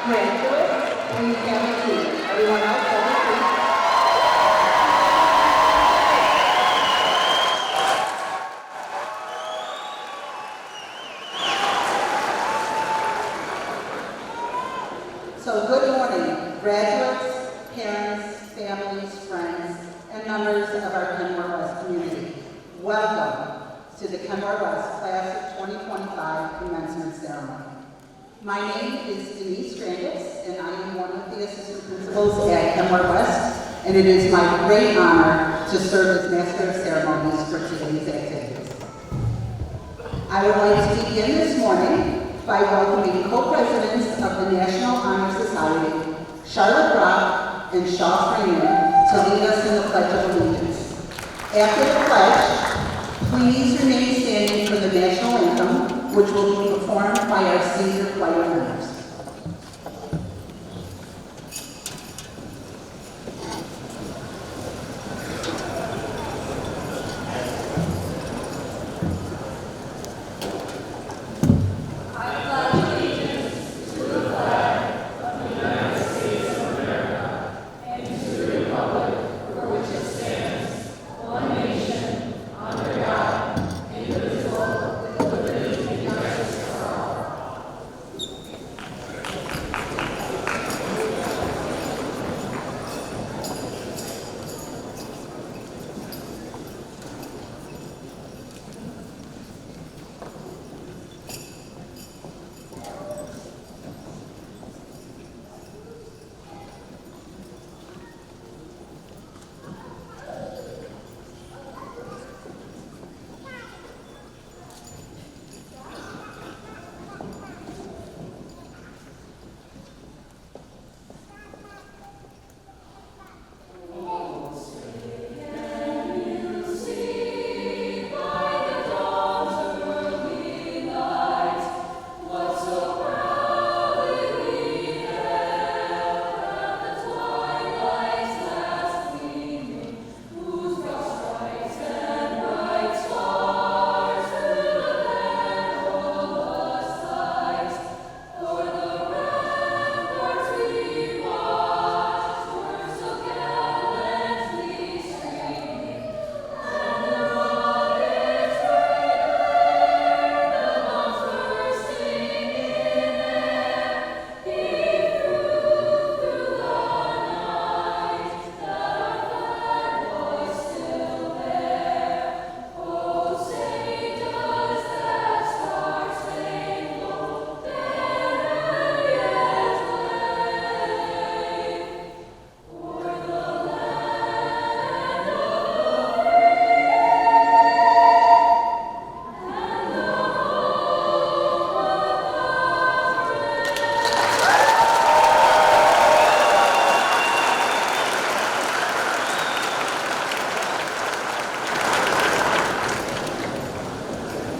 Graduates, please have a seat. Everyone else, have a seat. So good morning, graduates, parents, families, friends, and members of our Kenmore-West community. Welcome to the Kenmore-West Class of 2025 Commencement Ceremony. My name is Denise Strandis, and I am one of the assistant principals at Kenmore-West, and it is my great honor to serve as Master of Ceremonies for today's activities. I would like to begin this morning by welcoming co-presidents of the National Honor Society, Charlotte Brock and Shaw Freeman, to lead us in the Pledge of Allegiance. After the pledge, please remain standing for the national anthem, which will be performed by our senior choir members.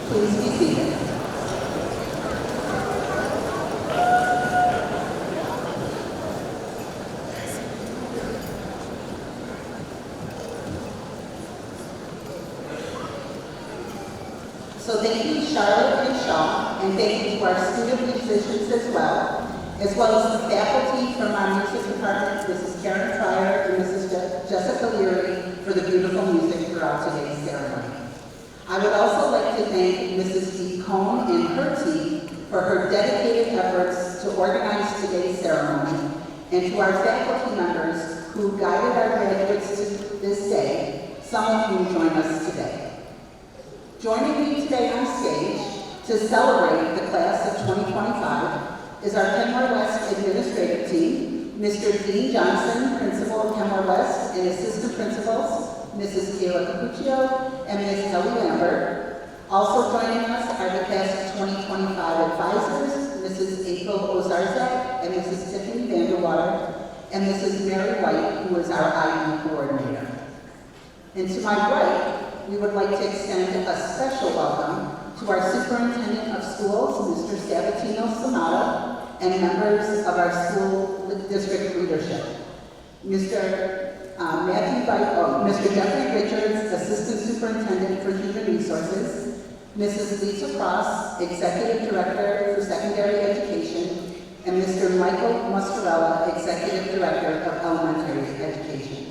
Please be seated. So thank you, Charlotte and Shaw, and thank you to our student musicians as well as the faculty from our music department, Mrs. Karen Fryer and Mrs. Jessica Leary, for the beautiful music throughout today's ceremony. I would also like to thank Mrs. Dee Cohn and her team for her dedicated efforts to organize today's ceremony, and to our faculty members who guided our graduates to this day, some of whom join us today. Joining me today on stage to celebrate the class of 2025 is our Kenmore-West administrative team, Mr. Dean Johnson, Principal of Kenmore-West, and Assistant Principals, Mrs. Kayla Capuccio and Ms. Kelly Lambert. Also joining us are the class of 2025 advisors, Mrs. April Ozarzak and Mrs. Tiffany Vanderwater, and Mrs. Mary White, who is our IE coordinator. And to my right, we would like to extend a special welcome to our Superintendent of Schools, Mr. Sabatino Sonata, and members of our school district leadership. Mr. Mr. Jeffrey Richards, Assistant Superintendent for Human Resources, Mrs. Lisa Cross, Executive Director for Secondary Education, and Mr. Michael Muscarella, Executive Director of Elementary Education.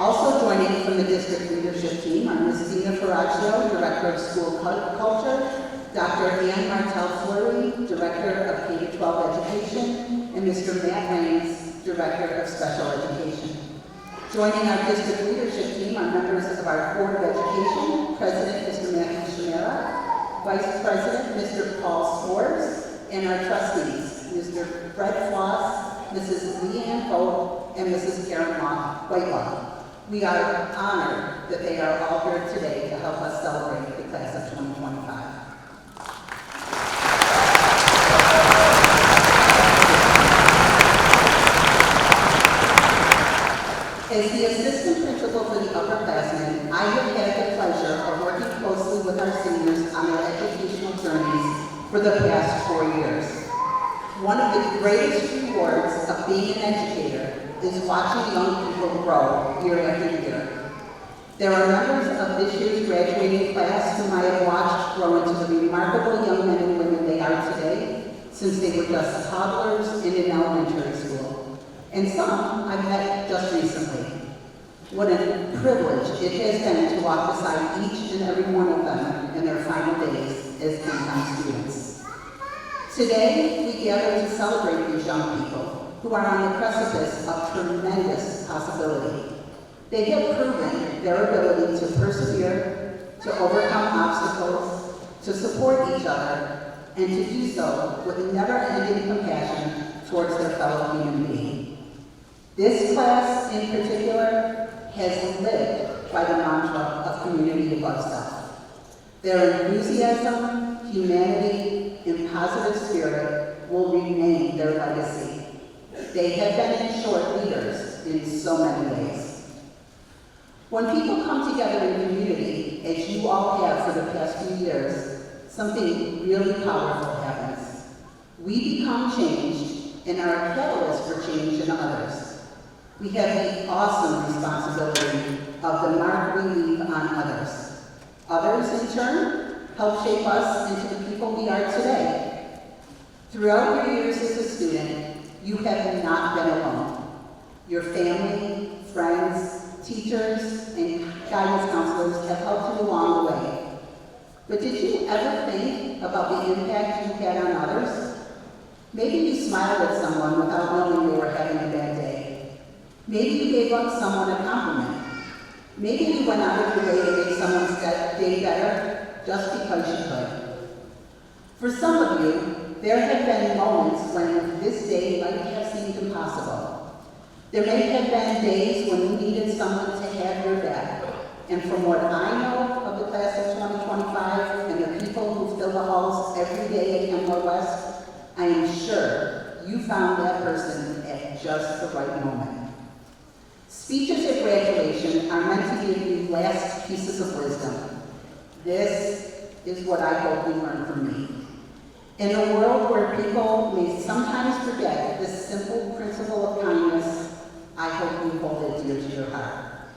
Also joining from the district leadership team are Ms. Dina Ferraccio, Director of School Culture, Dr. Ann Martel-Fleury, Director of K-12 Education, and Mr. Matt Raines, Director of Special Education. Joining our district leadership team are members of our Board of Education, President Mr. Matthew Shamara, Vice President Mr. Paul Swords, and our trustees, Mr. Fred Floss, Mrs. Leanne Vogt, and Mrs. Karen Whitelaw. We are honored that they are all here today to help us celebrate the class of 2025. As the assistant principal for the upperclassmen, I have had the pleasure of working closely with our seniors on their educational journeys for the past 4 years. One of the greatest rewards of being an educator is watching young people grow year after year. There are members of this year's graduating class whom I have watched grow into the remarkable young men and women they are today, since they were just toddlers and in elementary school. And some I've met just recently. What a privilege it has been to walk beside each and every one of them in their final days as income students. Today, we gather to celebrate these young people who are on the precipice of tremendous possibility. They have proven their ability to persevere, to overcome obstacles, to support each other, and to do so with a never-ending compassion towards their fellow human being. This class, in particular, has lived by the mantra of community above self. Their enthusiasm, humanity, and positive spirit will remain their legacy. They have been, in short, leaders in so many ways. When people come together in community, as you all have for the past few years, something really powerful happens. We become changed and are a catalyst for change in others. We have the awesome responsibility of the mark we leave on others. Others, in turn, help shape us into the people we are today. Throughout your years as a student, you have not been alone. Your family, friends, teachers, and guidance counselors have helped you along the way. But did you ever think about the impact you had on others? Maybe you smiled at someone without knowing they were having a bad day. Maybe you gave up someone a compliment. Maybe you went out of your way to make someone's day better just because you could. For some of you, there have been moments when this day might have seemed impossible. There may have been days when you needed someone to have your back. And from what I know of the class of 2025 and the people who fill the halls every day at Kenmore West, I am sure you found that person at just the right moment. Speeches at graduation are meant to give you last pieces of wisdom. This is what I hope you learn from me. In a world where people may sometimes forget this simple principle of kindness, I hope you hold it dear to your heart.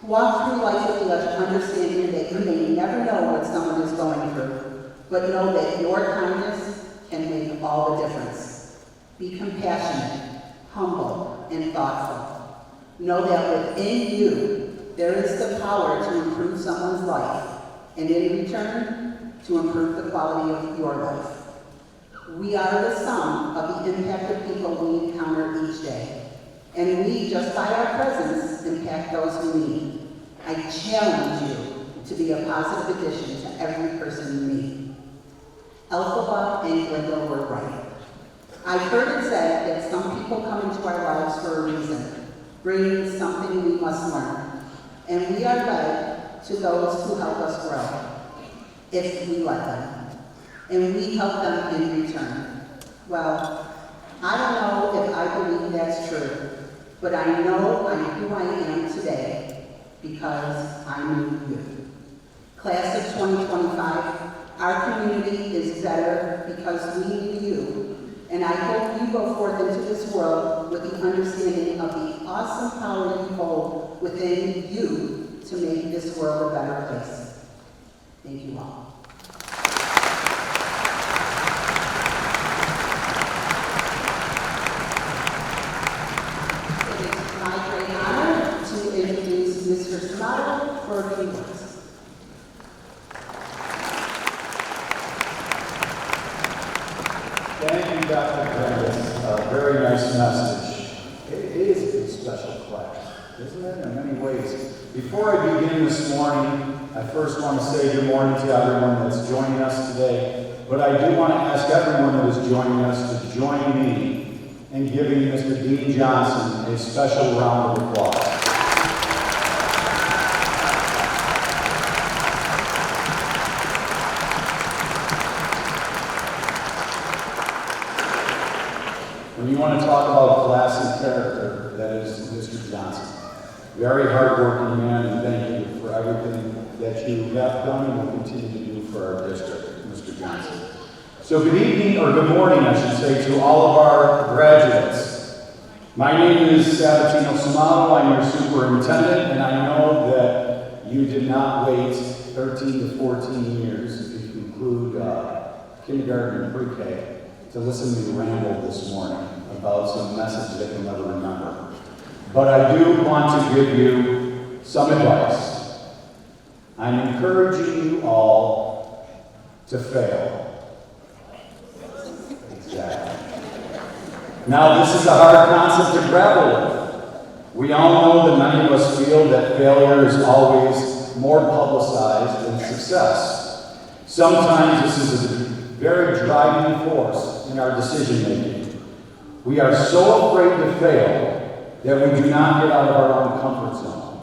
Walk through life with the understanding that you may never know what someone is going through, but know that your kindness can make all the difference. Be compassionate, humble, and thoughtful. Know that within you, there is the power to improve someone's life, and in return, to improve the quality of your life. We are the sum of the impact of people we encounter each day, and we, just by our presence, impact those we meet. I challenge you to be a positive addition to every person you meet. Elphaba and Glinda were right. I've heard it said that some people come into our lives for a reason, bringing something we must learn, and we are led to those who help us grow, if we let them, and we help them in return. Well, I don't know if I believe that's true, but I know I'm who I am today because I knew you. Class of 2025, our community is better because we knew you, and I hope you go forth into this world with the understanding of the awesome power you hold within you to make this world a better place. Thank you all. for a few words. Thank you, Dr. Grandis. A very nice message. It is a special class, isn't it, in many ways? Before I begin this morning, I first want to say good morning to everyone that's joining us today. But I do want to ask everyone that is joining us to join me in giving Mr. Dean Johnson a special round of applause. When you want to talk about class and character, that is Mr. Johnson. Very hardworking man, and thank you for everything that you have done and will continue to do for our district, Mr. Johnson. So good evening, or good morning, I should say, to all of our graduates. My name is Sabatino Samato. I'm your superintendent, and I know that you did not wait 13 to 14 years, if you include kindergarten and pre-K, to listen to me ramble this morning about some message that you'll never remember. But I do want to give you some advice. I'm encouraging you all to fail. Exactly. Now, this is a hard concept to grapple with. We all know that many of us feel that failure is always more publicized than success. Sometimes this is a very driving force in our decision making. We are so afraid to fail that we do not get out of our own comfort zone.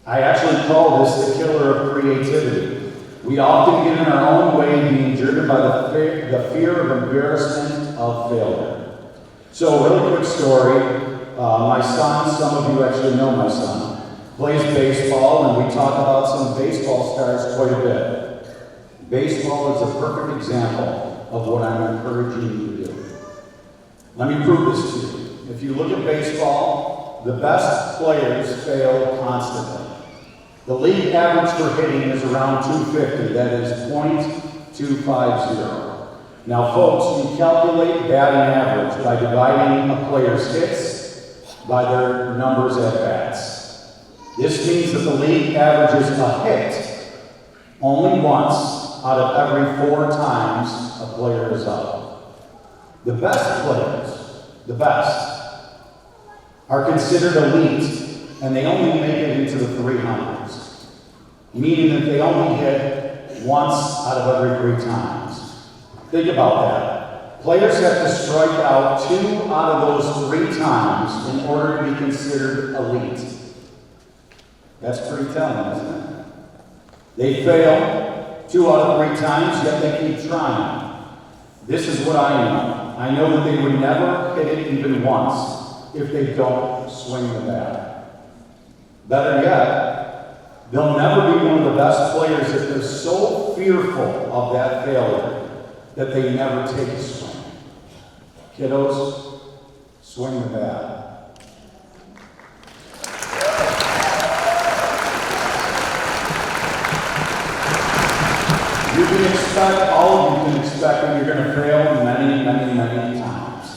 I actually call this the killer of creativity. We often get in our own way, being driven by the fear of embarrassment of failure. So a really quick story. My son, some of you actually know my son, plays baseball, and we talk about some baseball stars quite a bit. Baseball is a perfect example of what I'm encouraging you to do. Let me prove this to you. If you look at baseball, the best players fail constantly. The league average for hitting is around 250, that is .250. Now folks, you calculate batting average by dividing a player's hits by their numbers at bats. This means that the league averages a hit only once out of every 4 times a player is up. The best players, the best, are considered elite, and they only make it into the 300s, meaning that they only hit once out of every 3 times. Think about that. Players have to strike out 2 out of those 3 times in order to be considered elite. That's pretty telling, isn't it? They fail 2 out of 3 times, yet they keep trying. This is what I know. I know that they would never hit it even once if they don't swing the bat. Better yet, they'll never be one of the best players if they're so fearful of that failure that they never take a swing. Kiddos, swing the bat. You can expect, all of you can expect that you're going to fail many, many, many times.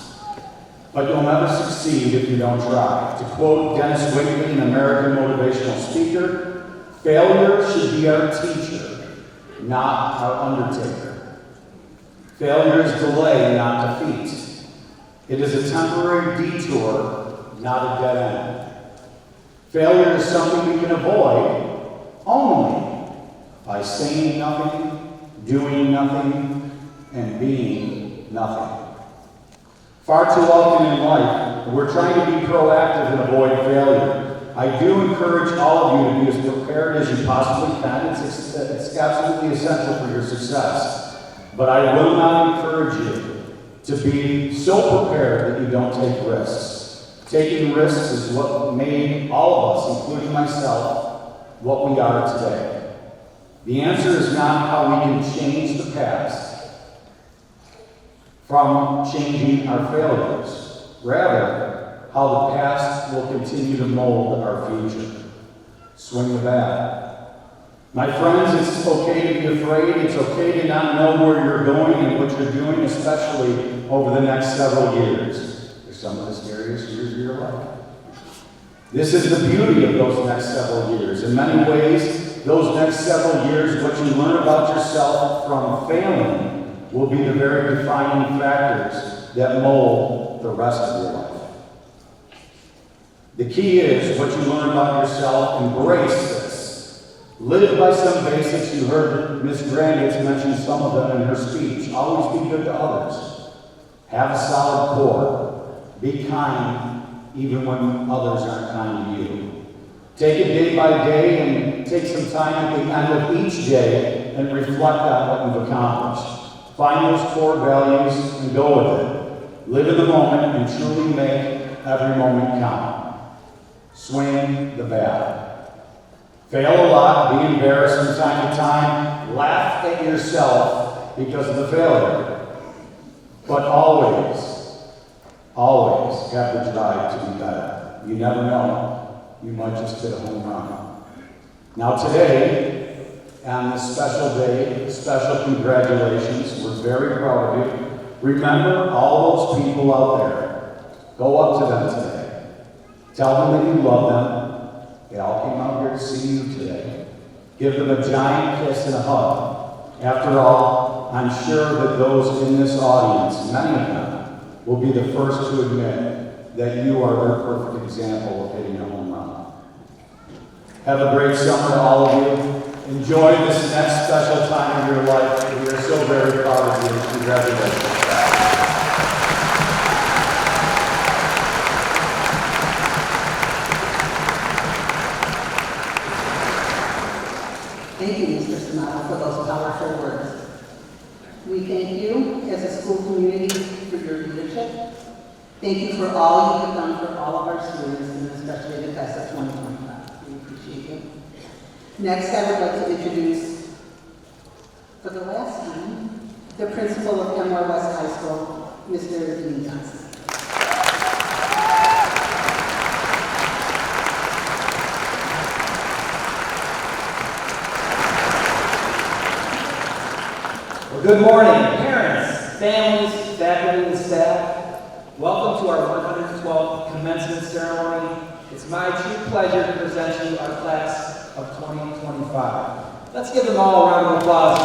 But you'll never succeed if you don't try. To quote Dennis Whitley, an American motivational speaker, failure should be our teacher, not our undertaker. Failure is delay, not defeat. It is a temporary detour, not a dead end. Failure is something we can avoid only by saying nothing, doing nothing, and being nothing. Far too often in life, we're trying to be proactive and avoid failure. I do encourage all of you to be as prepared as you possibly can. It's absolutely essential for your success. But I will not encourage you to be so prepared that you don't take risks. Taking risks is what made all of us, including myself, what we are today. The answer is not how we can change the past from changing our failures. Rather, how the past will continue to mold our future. Swing the bat. My friends, it's okay to be afraid. It's okay to not know where you're going and what you're doing, especially over the next several years. They're some of the scariest years of your life. This is the beauty of those next several years. In many ways, those next several years, what you learn about yourself from failing will be the very defining factors that mold the rest of your life. The key is what you learn about yourself, embrace this. Live by some basics. You heard Ms. Grandis mention some of them in her speech. Always be good to others. Have a solid core. Be kind even when others aren't kind to you. Take it day by day and take some time at the end of each day and reflect on what you've accomplished. Find those core values and go with it. Live in the moment and truly make every moment count. Swing the bat. Fail a lot, be embarrassed from time to time, laugh at yourself because of the failure. But always have the drive to be better. You never know. You might just hit a home run. Now today, on this special day, special congratulations. We're very proud of you. Remember all those people out there. Go up to them today. Tell them that you love them. They all came out here to see you today. Give them a giant kiss and a hug. After all, I'm sure that those in this audience, many of them, will be the first to admit that you are their perfect example of hitting a home run. Have a great summer, all of you. Enjoy this next special time of your life. We are so very proud of you. Congratulations. Thank you, Mr. Sonata, for those powerful words. We thank you as a school community for your leadership. Thank you for all you have done for all of our students, and especially the class of 2025. We appreciate you. Next, I would like to introduce, for the last time, the principal of Kenmore-West High School, Mr. Dean Johnson. Good morning, parents, families, faculty, and staff. Welcome to our 112th commencement ceremony. It's my true pleasure to present you our class of 2025. Let's give them all a round of applause.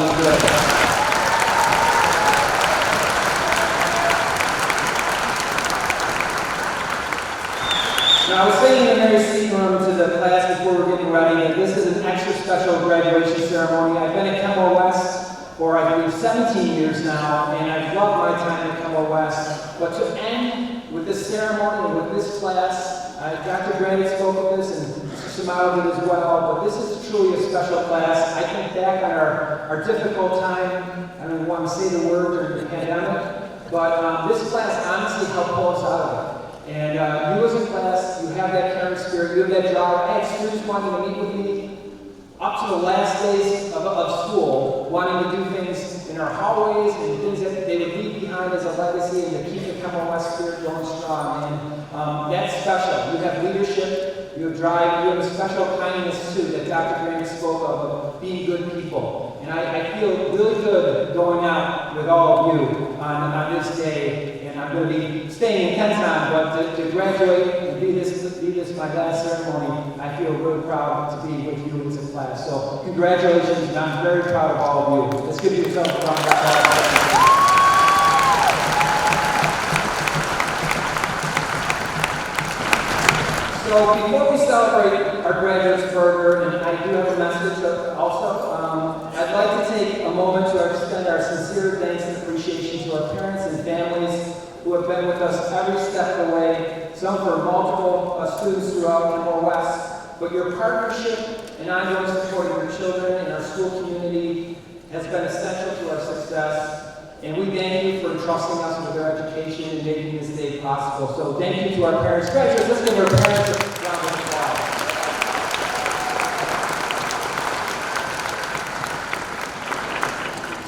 Now, I was saying in the Mary Seat room to the class before we're getting ready that this is an extra special graduation ceremony. I've been at Kenmore-West for, I believe, 17 years now, and I've loved my time at Kenmore-West. But to end with this ceremony and with this class, Dr. Grady spoke of this, and Mr. Samato did as well, but this is truly a special class. I think back on our difficult time, I don't want to say the word during the pandemic, but this class honestly helped pull us out of it. And you as a class, you have that caring spirit, you have that drive. I had students wanting to meet with me up to the last days of school, wanting to do things in our hallways and things that they would leave behind as a legacy and to keep the Kenmore-West spirit going strong. And that's special. You have leadership, you have drive, you have a special kindness too that Dr. Grant spoke of being good people. And I feel really good going out with all of you on this day. And I'm going to be staying in Kenton, but to graduate and be this my last ceremony, I feel really proud to be with you as a class. So congratulations, and I'm very proud of all of you. Let's give yourself a round of applause. So before we celebrate our graduates further, and I do have a message also, I'd like to take a moment to extend our sincere thanks and appreciation to our parents and families who have been with us every step of the way, some for multiple students throughout Kenmore-West. But your partnership and ongoing support of your children and our school community has been essential to our success. And we thank you for entrusting us with our education and making this day possible. So thank you to our parents. Graduates, let's give our parents a round of applause.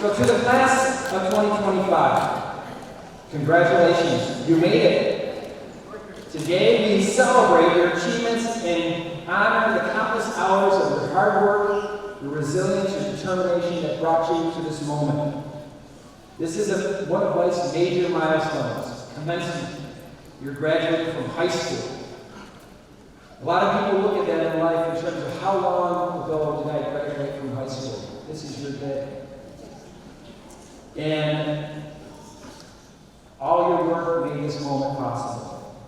So to the class of 2025, congratulations, you made it. Today we celebrate your achievements and honor the countless hours of your hard work, your resilience, your determination that brought you to this moment. This is one of life's major milestones, commencement. You're graduating from high school. A lot of people look at that in life in terms of how long ago did I graduate from high school? This is your day. And all your work made this moment possible.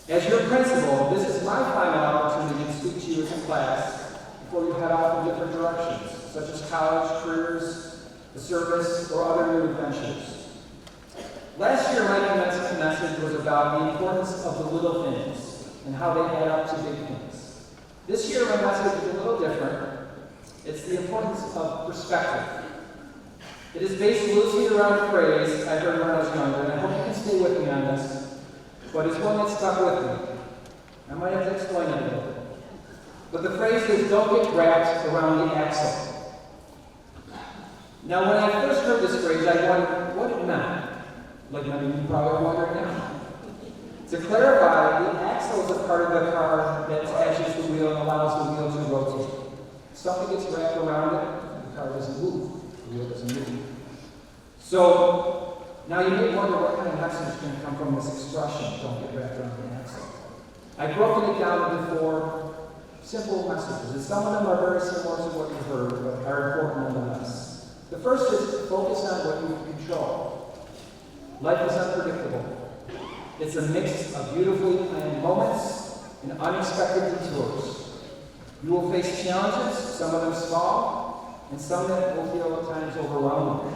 As your principal, this is my final opportunity to speak to you as a class before you head off in different directions, such as college, careers, the service, or other new adventures. Last year, my commencement message was about the importance of the little things and how they add up to big things. This year, my message is a little different. It's the importance of perspective. It is based loosely around a phrase I heard when I was younger, and I hope you can stay with me on this, but it's one that stuck with me. I might have to explain it a little bit. But the phrase is, don't get wrapped around the axle. Now, when I first heard this phrase, I wondered what it meant. Like many of you probably wondering now. To clarify, the axle is a part of the car that attaches the wheel and allows the wheel to rotate. If something gets wrapped around it, the car doesn't move. The wheel doesn't move. So, now you may wonder what kind of message can come from this expression, don't get wrapped around the axle. I've broken it down into 4 simple messages, and some of them are very similar to what you've heard, but are important nonetheless. The first is focus on what you can control. Life is unpredictable. It's a mix of beautifully planned moments and unexpected detours. You will face challenges, some of them small, and some that will feel at times overwhelming.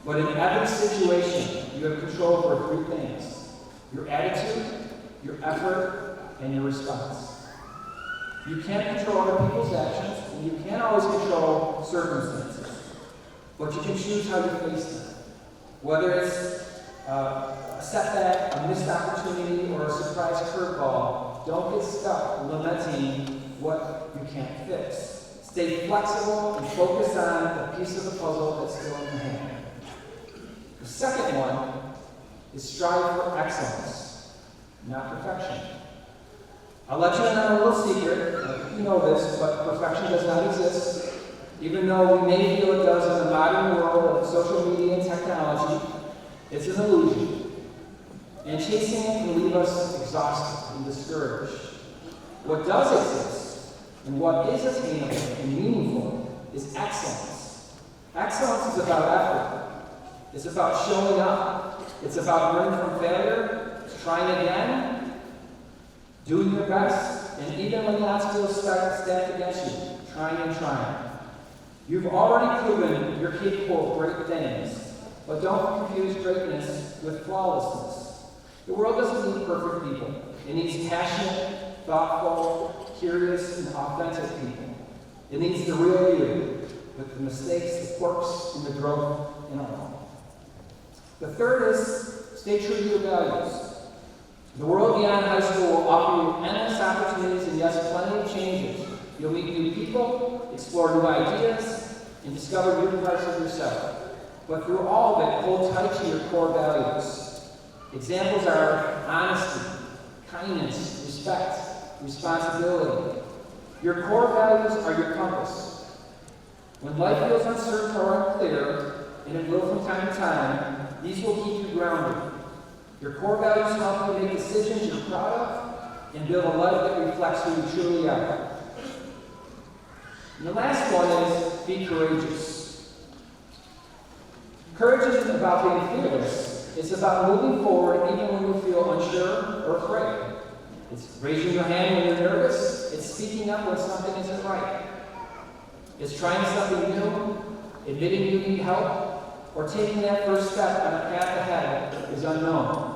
But in every situation, you have control over 3 things: your attitude, your effort, and your response. You can't control other people's actions, and you can't always control circumstances. But you can choose how you face them. Whether it's a setback, a missed opportunity, or a surprise curveball, don't get stuck lamenting what you can't fix. Stay flexible and focus on the piece of the puzzle that's still in your hand. The second one is strive for excellence, not perfection. I'll let you in on a little secret. You know this, but perfection does not exist. Even though we may feel it does in the modern world of social media and technology, it's an illusion. And chasing it can leave us exhausted and discouraged. What does exist, and what is attainable and meaningful, is excellence. Excellence is about effort. It's about showing up. It's about learning from failure, trying again, doing your best, and even when the odds feel stacked against you, trying and trying. You've already proven you're capable of great things, but don't confuse greatness with flawlessness. The world doesn't need perfect people. It needs passionate, thoughtful, curious, and authentic people. It needs the real you, with the mistakes, the quirks, and the growth in all. The third is stay true to your values. The world beyond high school will offer you endless opportunities and yes, plenty of changes. You'll meet new people, explore new ideas, and discover new parts of yourself. But through all of it, hold tight to your core values. Examples are honesty, kindness, respect, responsibility. Your core values are your compass. When life feels uncertain or unclear, and it will from time to time, these will keep you grounded. Your core values help you make decisions you're proud of and build a life that reflects who you truly are. And the last one is be courageous. Courage isn't about being fearless. It's about moving forward even when you feel unsure or afraid. It's raising your hand when you're nervous. It's speaking up when something isn't right. It's trying something new, admitting you need help, or taking that first step on a path ahead that is unknown.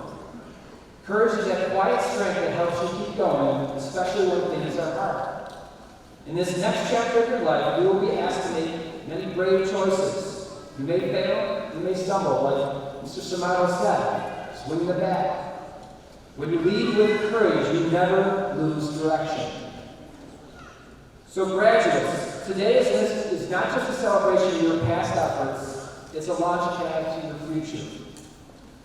Courage is that quiet strength that helps you keep going, especially when things are hard. In this next chapter of your life, you will be asked to make many brave choices. You may fail, you may stumble, like Mr. Shamato said, swing the bat. When you lead with courage, you never lose direction. So graduates, today's list is not just a celebration of your past efforts, it's a launch pad to your future.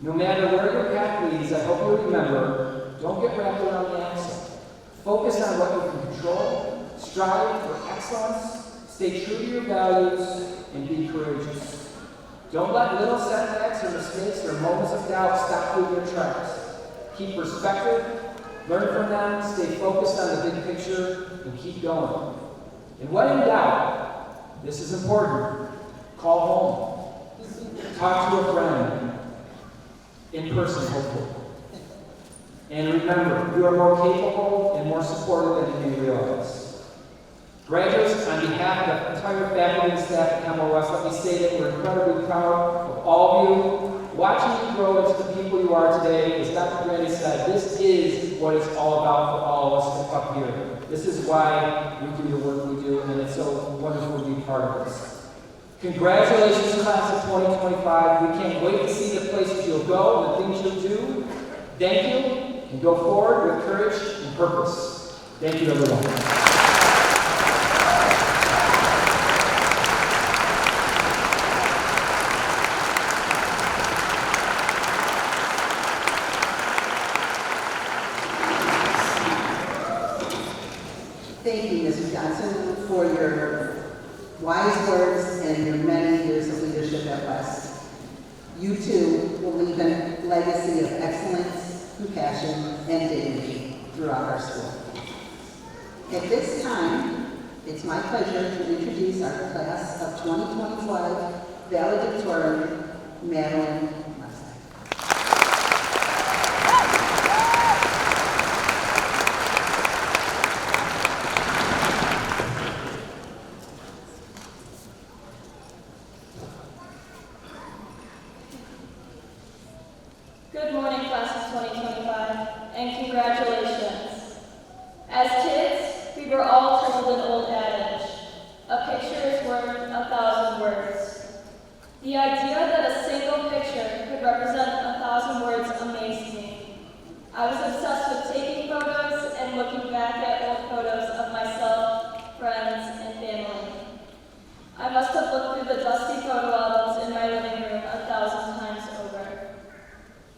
No matter where your path leads, I hope you remember, don't get wrapped around the axle. Focus on what you can control, strive for excellence, stay true to your values, and be courageous. Don't let little setbacks or mistakes or moments of doubt stop you in your tracks. Keep perspective, Learn from them, stay focused on the big picture, and keep going. And when in doubt, this is important, call home. Talk to a friend, in person, hopefully. And remember, you are more capable and more supportive than you may realize. Graduates, on behalf of the entire faculty and staff at Kenmore-West, let me say that we're incredibly proud of all of you. Watching you grow into the people you are today, as Dr. Grandy said, this is what it's all about for all of us up here. This is why we do the work we do, and it's so wonderful to be part of this. Congratulations, class of 2025. We can't wait to see the places you'll go and the things you'll do. Thank you, and go forward with courage and purpose. Thank you, everyone. Thank you, Mr. Johnson, for your wise words and your many years of leadership at West. You too will leave a legacy of excellence, compassion, and dignity throughout our school. At this time, it's my pleasure to introduce our class of 2025 valedictorian, Madeline. Good morning, class of 2025, and congratulations. As kids, we were all told an old adage, a picture is worth 1,000 words. The idea that a single picture could represent 1,000 words amazed me. I was obsessed with taking photos and looking back at old photos of myself, friends, and family. I must have looked through the dusty photo albums in my living room 1,000 times over.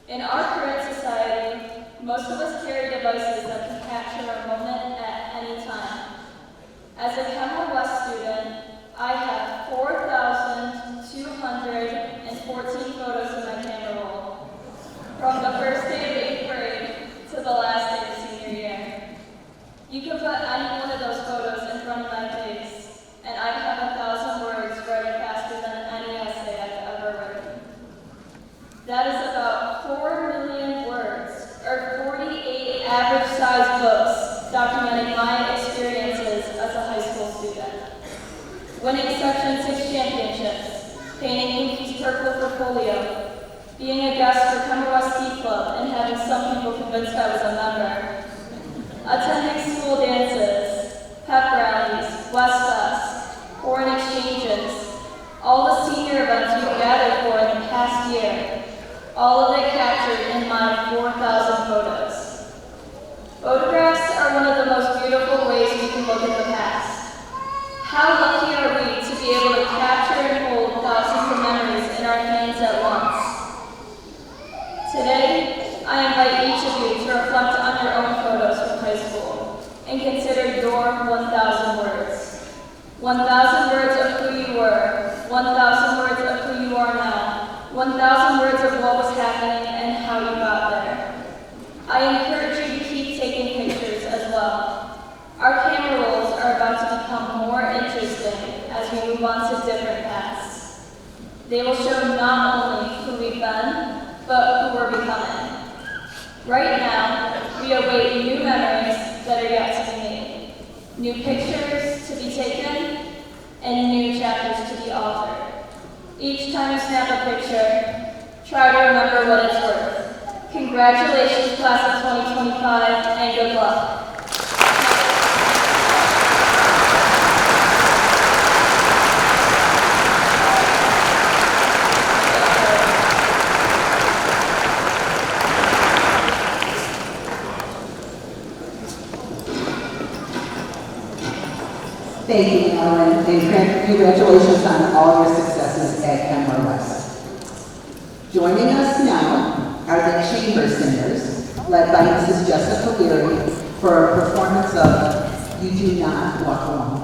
In our current society, most of us carry devices that can capture a moment at any time. As a Kenmore-West student, I have 4,214 photos in my camera roll, from the first day of 8th grade to the last day of senior year. You can put any one of those photos in front of my face, and I'd have 1,000 words writing faster than any essay I've ever written. That is about 4 million words, or 48 average-sized books documenting my experiences as a high school student. Winning Section 6 championships, painting Pinky's purple for polio, being a guest for Kenmore-West Ski Club and having some people convinced I was a member, attending school dances, pep rallies, West Fest, foreign exchanges, all the senior events we've gathered for in the past year, all of it captured in my 4,000 photos. Photographs are one of the most beautiful ways we can look at the past. How lucky are we to be able to capture and hold thousands of memories in our hands at once? Today, I invite each of you to reflect on your own photos from high school and consider your 1,000 words. 1,000 words of who you were, 1,000 words of who you are now, 1,000 words of what was happening and how you got there. I encourage you to keep taking pictures as well. Our camera rolls are about to become more interesting as we move on to different paths. They will show not only who we've been, but who we're becoming. Right now, we await new memories that are yet to be made, new pictures to be taken, and new chapters to be authored. Each time you snap a picture, try to remember what it's worth. Congratulations, class of 2025, and good luck. Thank you, Ellen, and congratulations on all your successes at Kenmore-West. Joining us now are the Chamber Singers, led by Mrs. Jessica Leary, for a performance of You Do Not Walk Alone.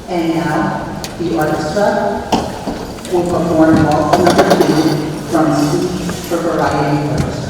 And now, the orchestra will perform waltz number 2 from Speech for Variety Orchestra.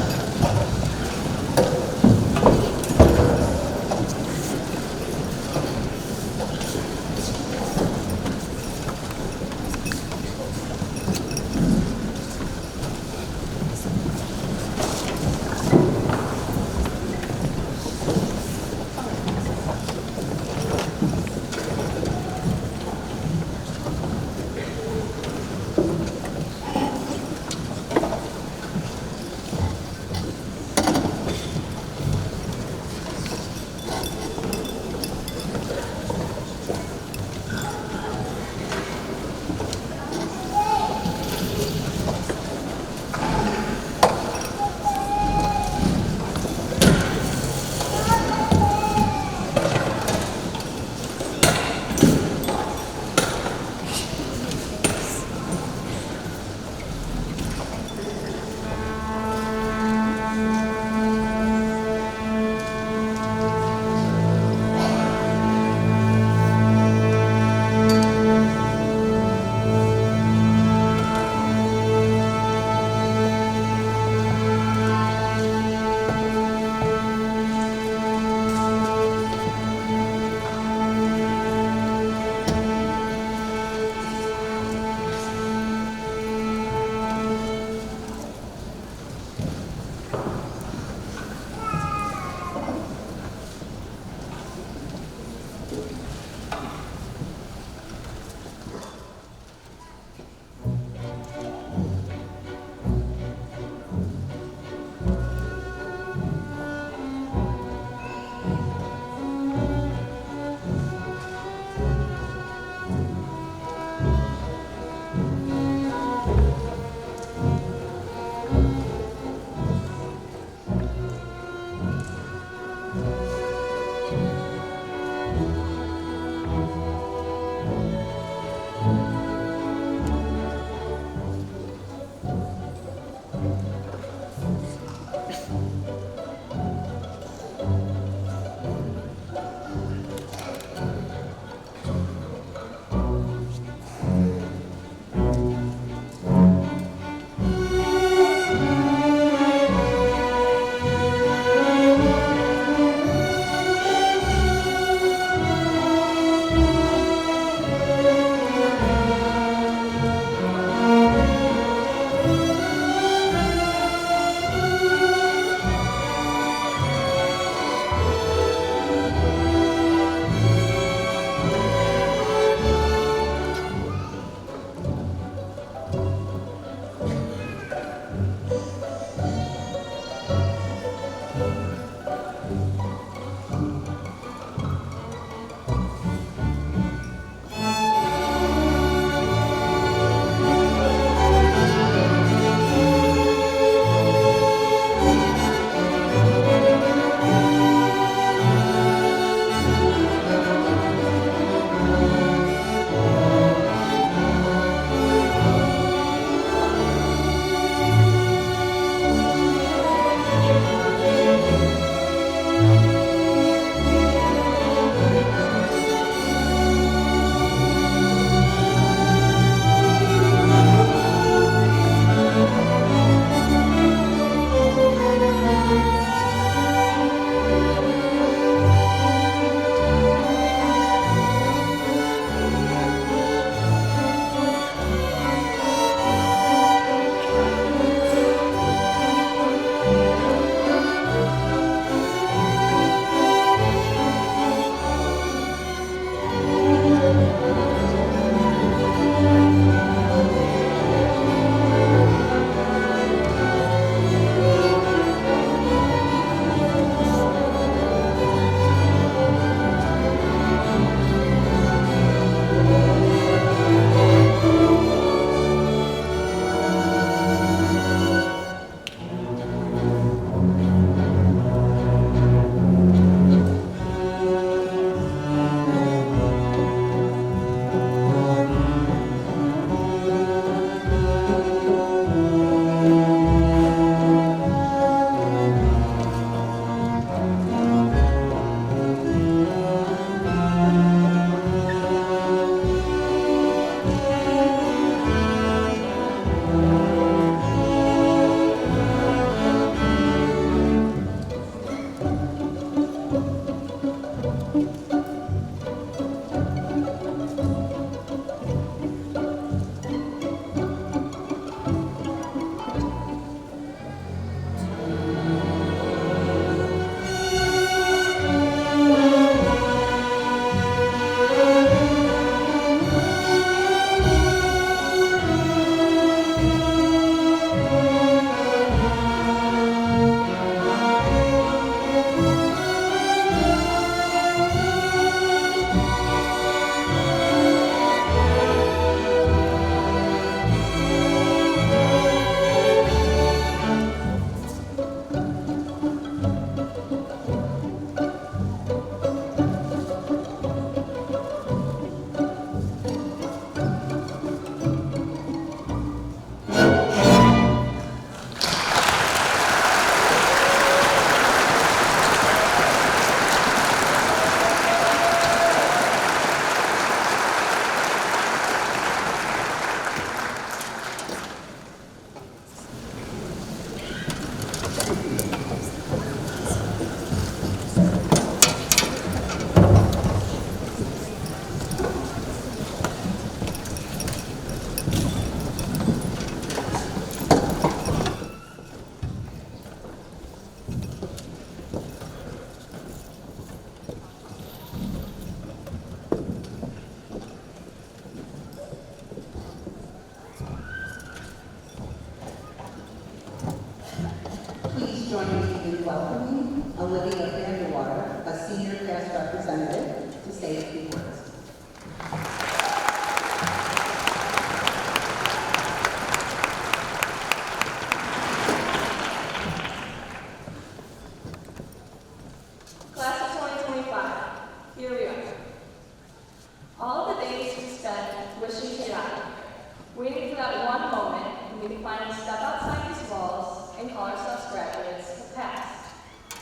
waiting for that one moment when we can finally step outside these walls and call ourselves graduates have passed.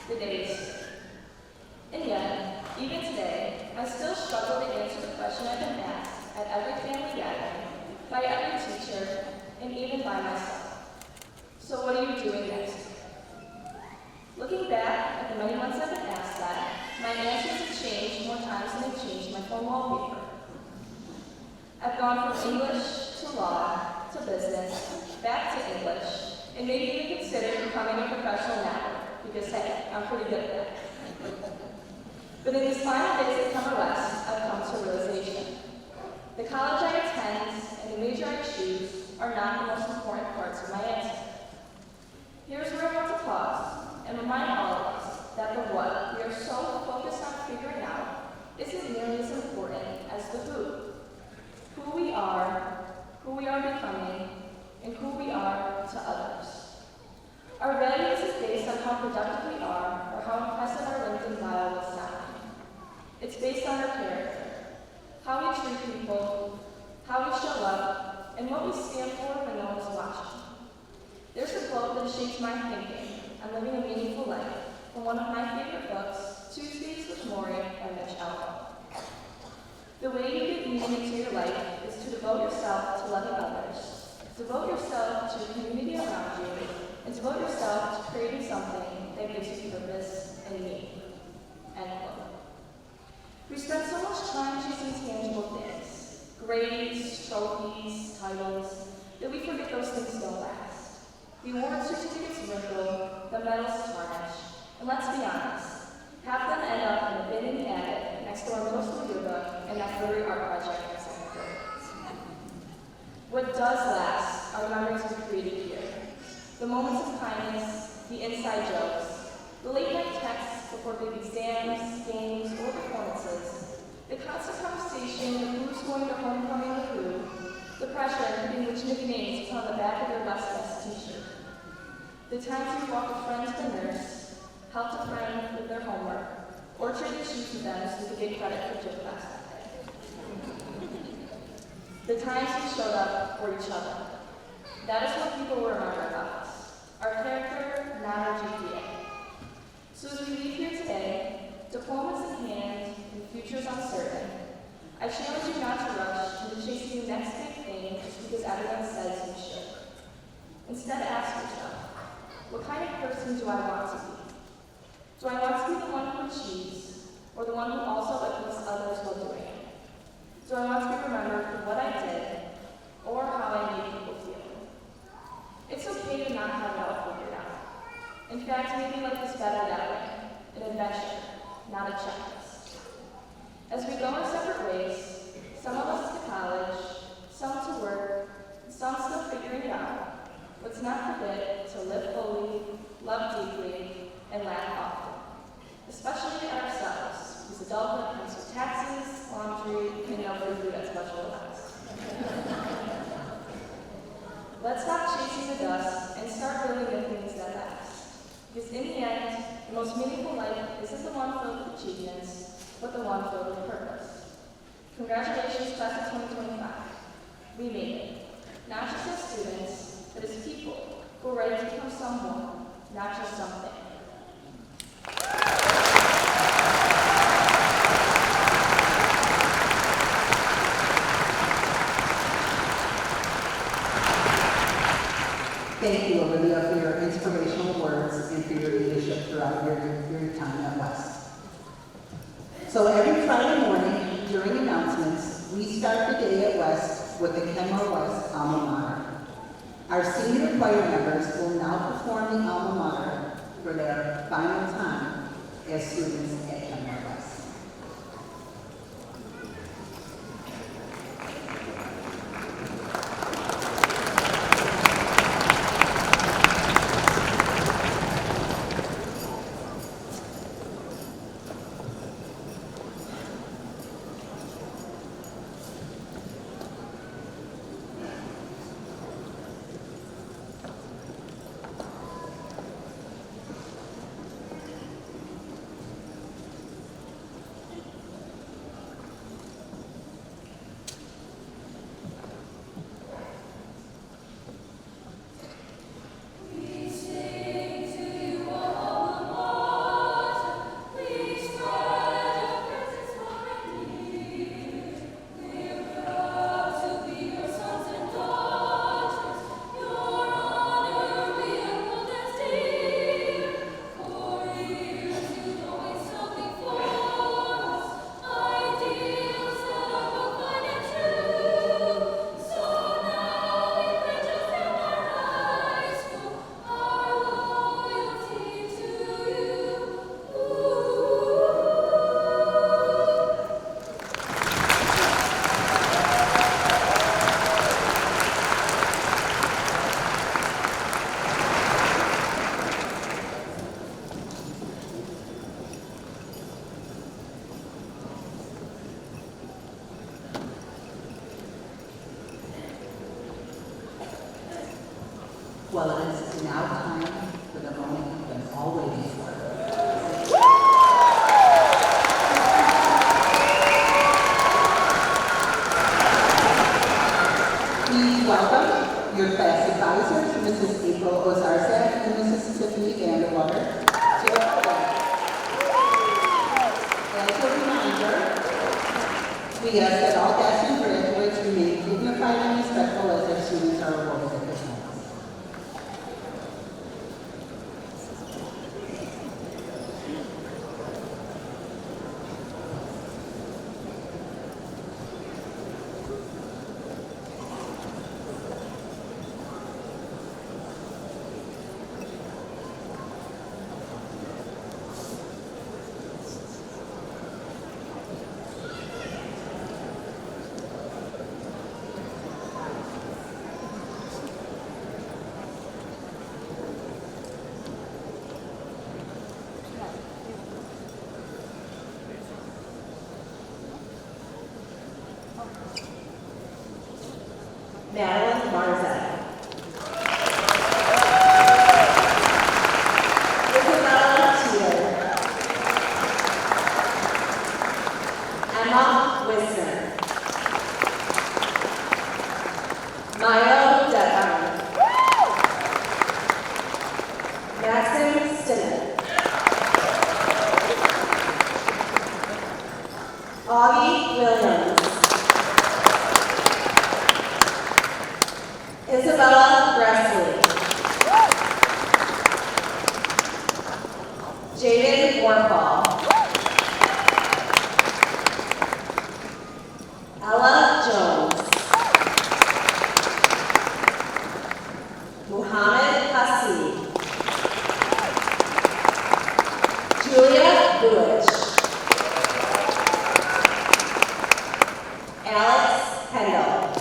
The days. And yet, even today, I still struggle to answer the question I've been asked at every family gathering, by every teacher, and even by myself. So what are you doing next? Looking back at the many months I've been asked that, my answers have changed more times than they've changed my phone wallpaper. I've gone from English to law to business, back to English, and maybe even considered becoming a professional networker, because hey, I'm pretty good at that. But in these final days at Kenmore West, I've come to a realization. The college I attend and the major I choose are not the most important parts of my answer. Here's where I want to pause and remind all of us that the what we are so focused on figuring out isn't nearly as important as the who. Who we are becoming, and who we are to others. Our values is based on how productive we are or how impressive our LinkedIn bio will sound. It's based on our character, how we treat people, how we show up, and what we stand for when no one's watching. There's a quote that shapes my thinking on living a meaningful life from one of my favorite books, Tuesdays with Maury by Mitch Albom. The way you get meaning into your life is to devote yourself to loving others, devote yourself to the community around you, and devote yourself to creating something that gives you purpose and meaning. End quote. We spend so much time chasing tangible things, grades, trophies, titles, that we forget those things don't last. The award certificates wrinkle, the medals tarnish, and let's be honest, half them end up in a bin in the attic next to our middle school yearbook and that literary art project in second grade. What does last are the memories we created here. The moments of kindness, the inside jokes, the late night texts before big exams, games, or performances, the constant conversation of who's going to homecoming with who, the pressure in which nicknames put on the back of your West West t-shirt, the times you walked a friend to the nurse, helped a friend with their homework, or traded shoes with them so you could get credit for gym class that day. The times we showed up for each other. That is what people will remember about us. Our character, not our GPA. So as we leave here today, diplomas in hand and futures uncertain, I challenge you not to rush into chasing the next big thing just because everyone says you should. Instead, ask yourself, what kind of person do I want to be? Do I want to be the one who achieves, or the one who also uplifts others while doing it? Do I want to be remembered for what I did, or how I made people feel? It's okay to not have it all figured out. In fact, maybe life is better that way, an adventure, not a checklist. As we go our separate ways, some of us to college, some to work, some still figuring it out, let's not forget to live fully, love deeply, and laugh often, especially at ourselves, whose adulthood comes with taxes, laundry, and no free food at special events. Let's stop chasing the dust and start building the things that last. Because in the end, the most meaningful life isn't the one filled with achievements, but the one filled with purpose. Congratulations, class of 2025. We made it. Not just as students, but as people who are ready to become someone, not just something. Thank you, Olivia, for your inspirational words and for your leadership throughout your time at West. So every Friday morning during announcements, we start the day at West with the Kenmore West alma mater. Our senior choir members will now perform the alma mater for their final time as students at Kenmore West. Well, it is now time for the moment you've been all waiting for. Please welcome your class advisors, Mrs. April Ozarzak and Mrs. Tiffany Vanderwater, to the podium. As a reminder, we ask that all guests and graduates remain dignified and respectful as their students are awarded at this moment. Madeline Marzak. Isabella Teeter. Emma Wisner. Milo Decker. Maxim Stinnett. Augie Williams. Isabella Bresley. Jaden Warfall. Ella Jones. Muhammad Hassi. Julia Buich. Alex Kendall.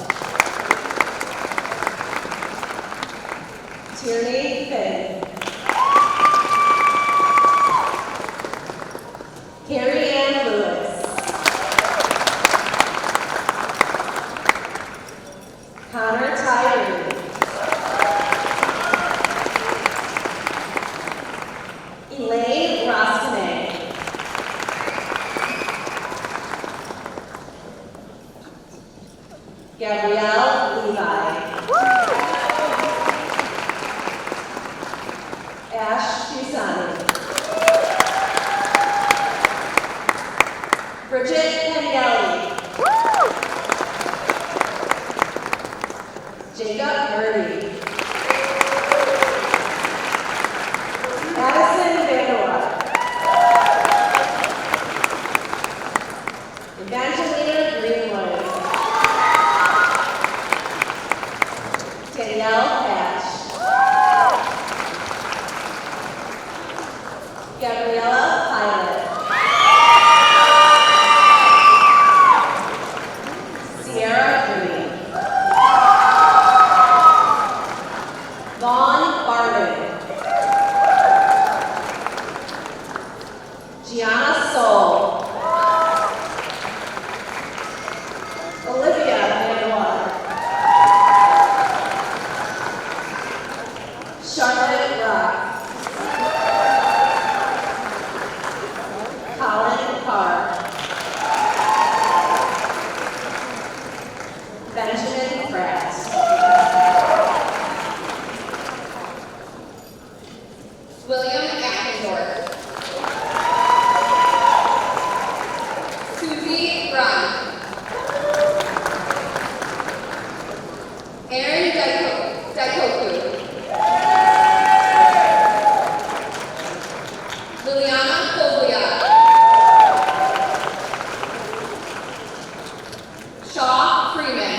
Tierney Finn. Carrie Ann Lewis. Connor Tyree. Elaine Roskine. Gabrielle Levi. Ash Fusani. Bridget Pengelly. Jacob Murray. Addison Vanderwater. Evangelina Greenwood. Danielle Patch. Gabriella Pilot. Sierra Green. Vaughn Barden. Gianna Soul. Olivia Vanderwater. Charlotte Rock. Colin Carr. Benjamin Pratt. William Appendorf. Susie Brun. Aaron Daikoku. Liliana Koblia. Shaw Freeman.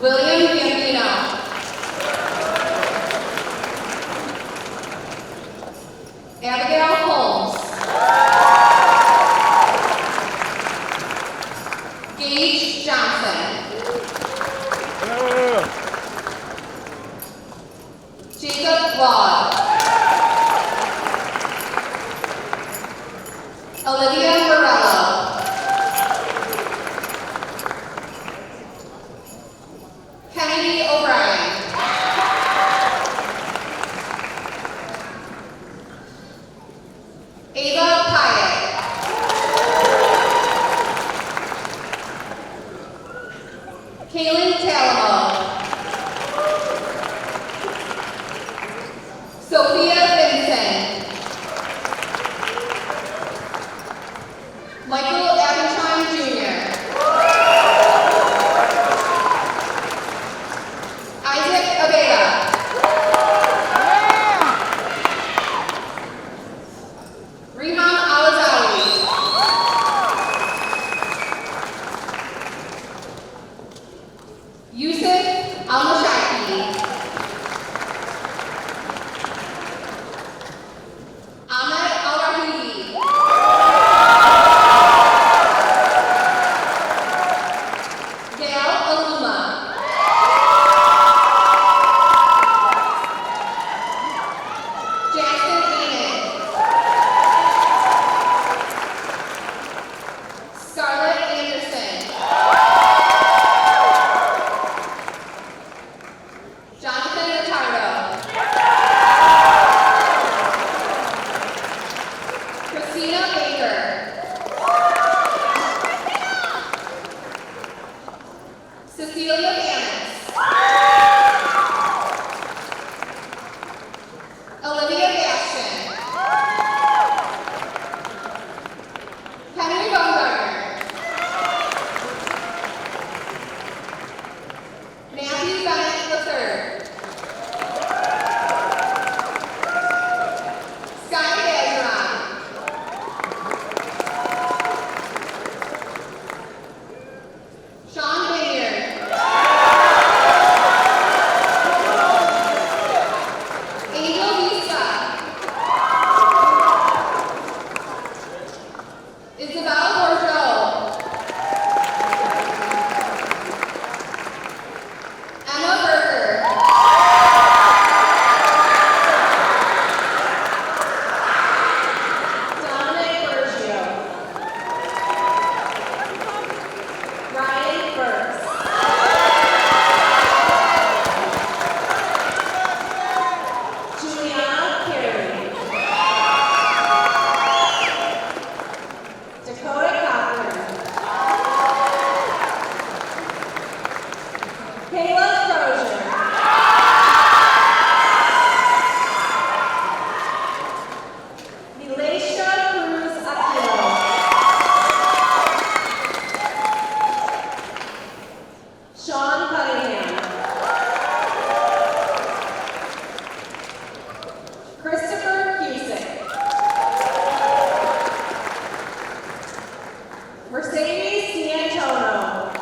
William Gambino. Abigail Holmes. Gage Johnson. Jacob Law. Olivia Morello. Isabel Bordeaux. Emma Berger. Dominic Bergio. Ryan Burks. Juliana Carey. Dakota Cochran. Kayla Crozier. Elisha Cruz Aquino. Sean Cunningham. Christopher Cusick. Mercedes D'Antono.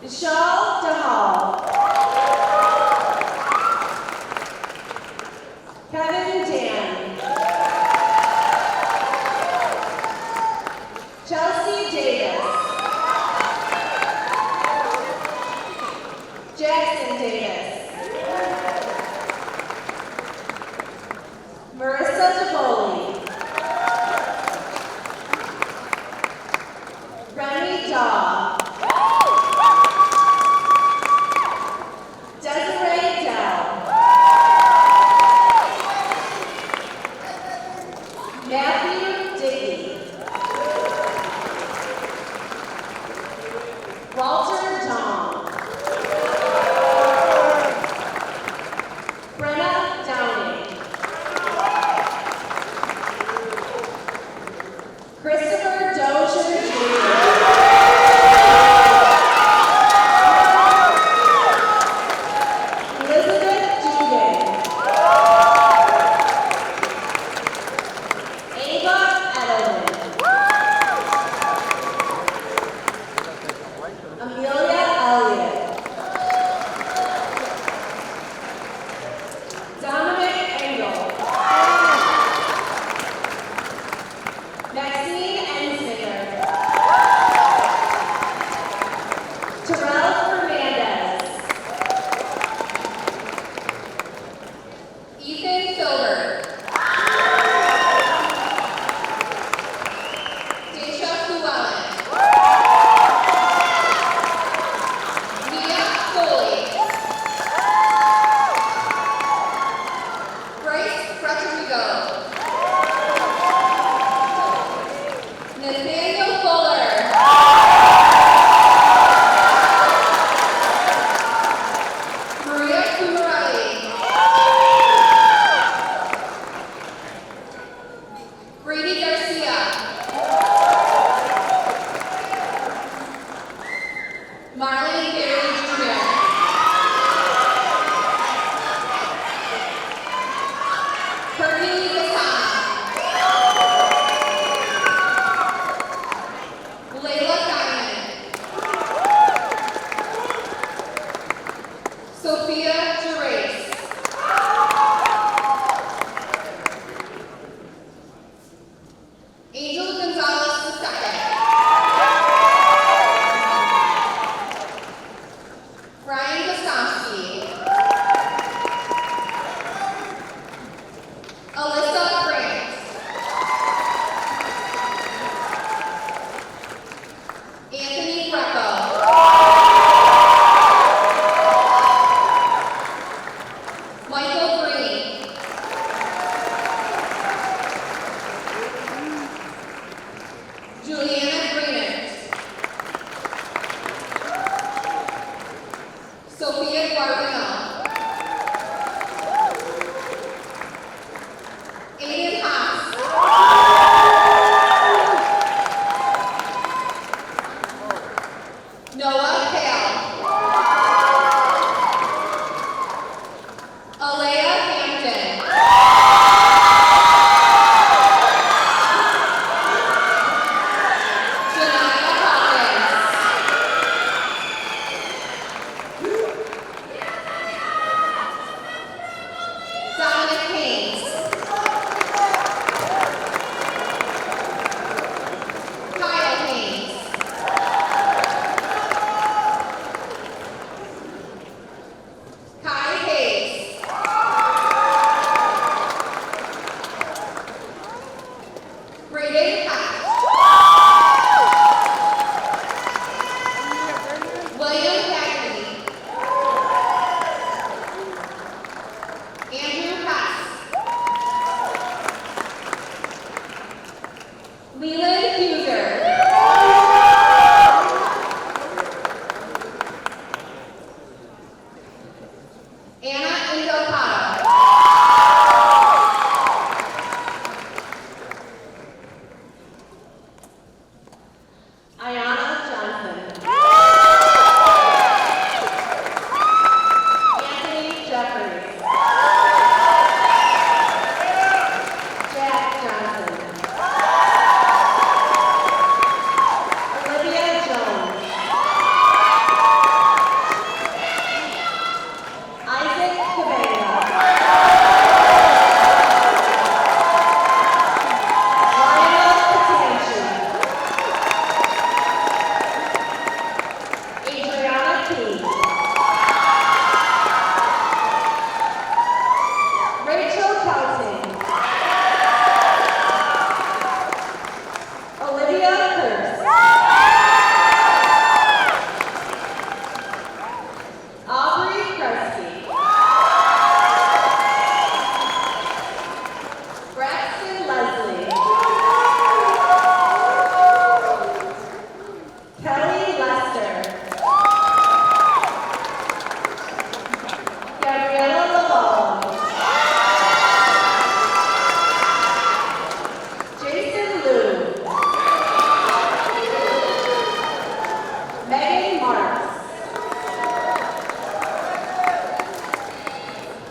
Michelle DeHall. Kevin Dan. Chelsea Davis. Jackson Davis. Marissa DeFoli. Remy Daw. Desiree Dell. Matthew Dickey. Walter Tong. Brenna Downing. Christopher Dozier Jr. Elizabeth Dugan. Ava Edelman. Amelia Elliott. Dominic Engel. Maxine Ensinger. Terrell Fernandez. Ethan Silver. Deja Llewellyn. Mia Foley. Bryce Frederigo. Nathaniel Fuller. Maria Cumarelli. Brady Garcia. Marlon Gary Jr. Courtney Gassan. Layla Diamond. Sophia Gerace. Leland Huser. Anna Indocata. Ayana Johnson. Anthony Jeffries. Jack Johnson. Olivia Jones. Isaac Cabana. Lionel Patanchi. Adriana Key. Rachel Kelton. Olivia Kurz. Aubrey Kresge. Braxton Leslie. Kelly Lester. Gabriella Lalone. Jason Liu. Megan Marks.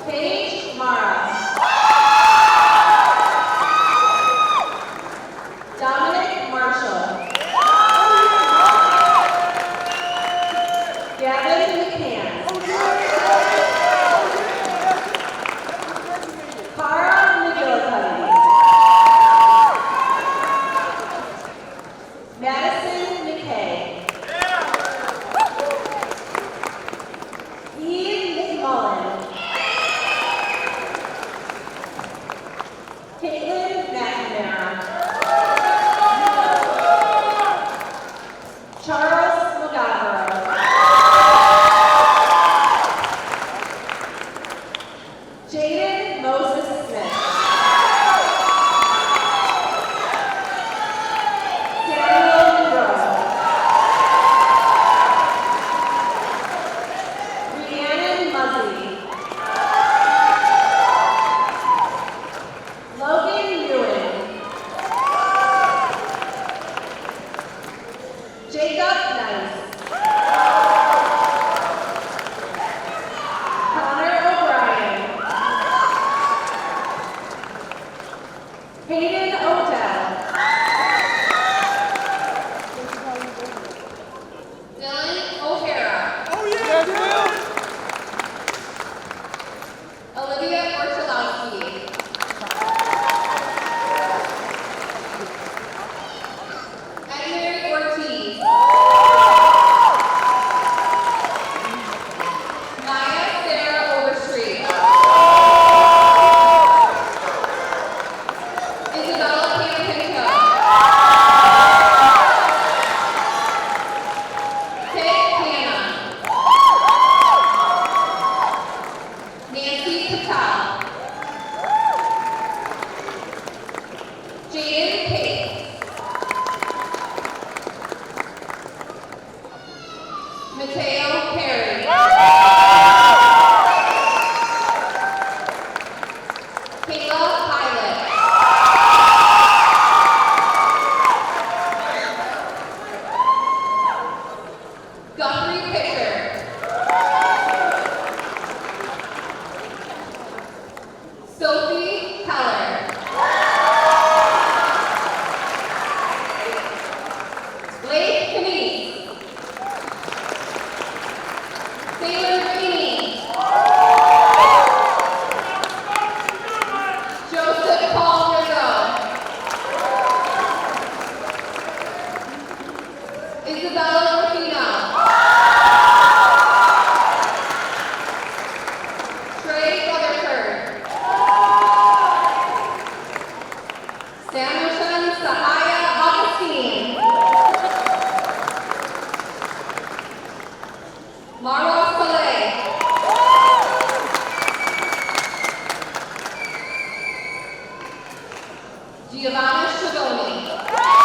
Paige Mara. Dominic Marshall. Gavin McCann. Cara McGillicuddy. Madison McKay. Ian McMullen. Caitlin McNamara. Charles McGavero. Jaden Moses Smith. Samuel Monroe. Rhiannon Muzzy. Logan Ewan. Jacob Nice. Connor O'Brien. Hayden Odell. Dylan O'Hara. Olivia Orchalowski. Edmary Ortiz. Maya Sarah Overstreet. Isabella Campinto. Kate Hanna. Nancy Patel. Jaden Pace. Mateo Perry. Kayla Pilot. Guthrie Pitcher. Sophie Keller. Blake Kenese. Taylor Rainey. Joseph Paul Rizzo. Isabella Rufino. Trey Rutherford. Samuelson Sahaya Augustine. Marwa Saleh. Giovanna Schiavone.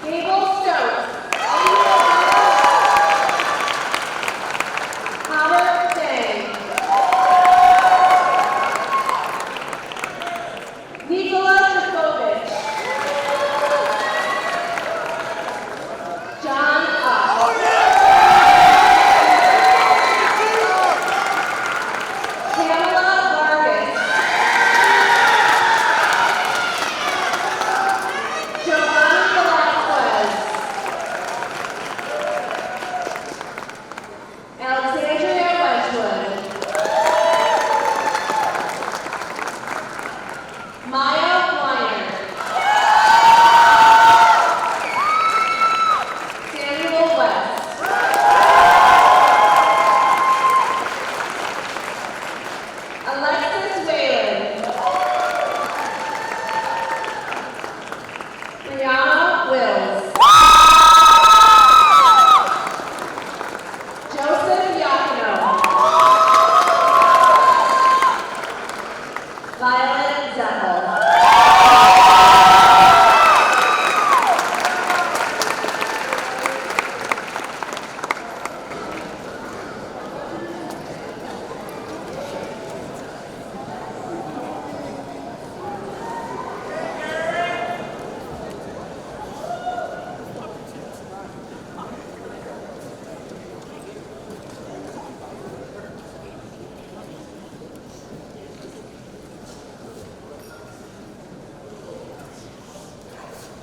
Gable Stokes. Howard Day. Nikola Dracovic. John Up. Pamela Vargas. Giovanni Velasquez. Alexandria Wedgwood. Maya Weiner. Samuel West. Alexis Whalen. Brianna Wills. Joseph Yakino. Violet Zeppel.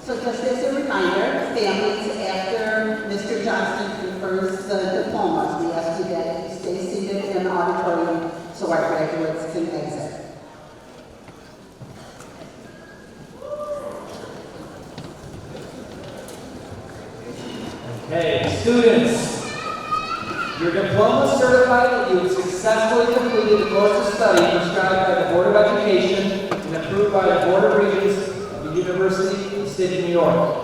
So just as a reminder, families, after Mr. Johnston confers the diplomas, we ask you that you stay seated in the auditorium so our graduates can exit. Okay, students, your diploma certifies that you have successfully completed the course of study prescribed by the Board of Education and approved by the Board of Regents of the University of the State of New York.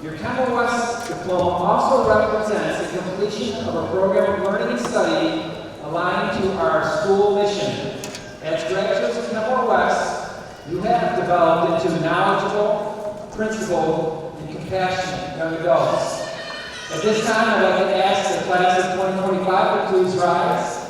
Your Kenmore West diploma also represents the completion of a program of learning and study aligned to our school mission. As graduates of Kenmore West, you have developed into knowledgeable, principled, and compassionate young adults. At this time, I'd like to ask the class of 2025 to please rise.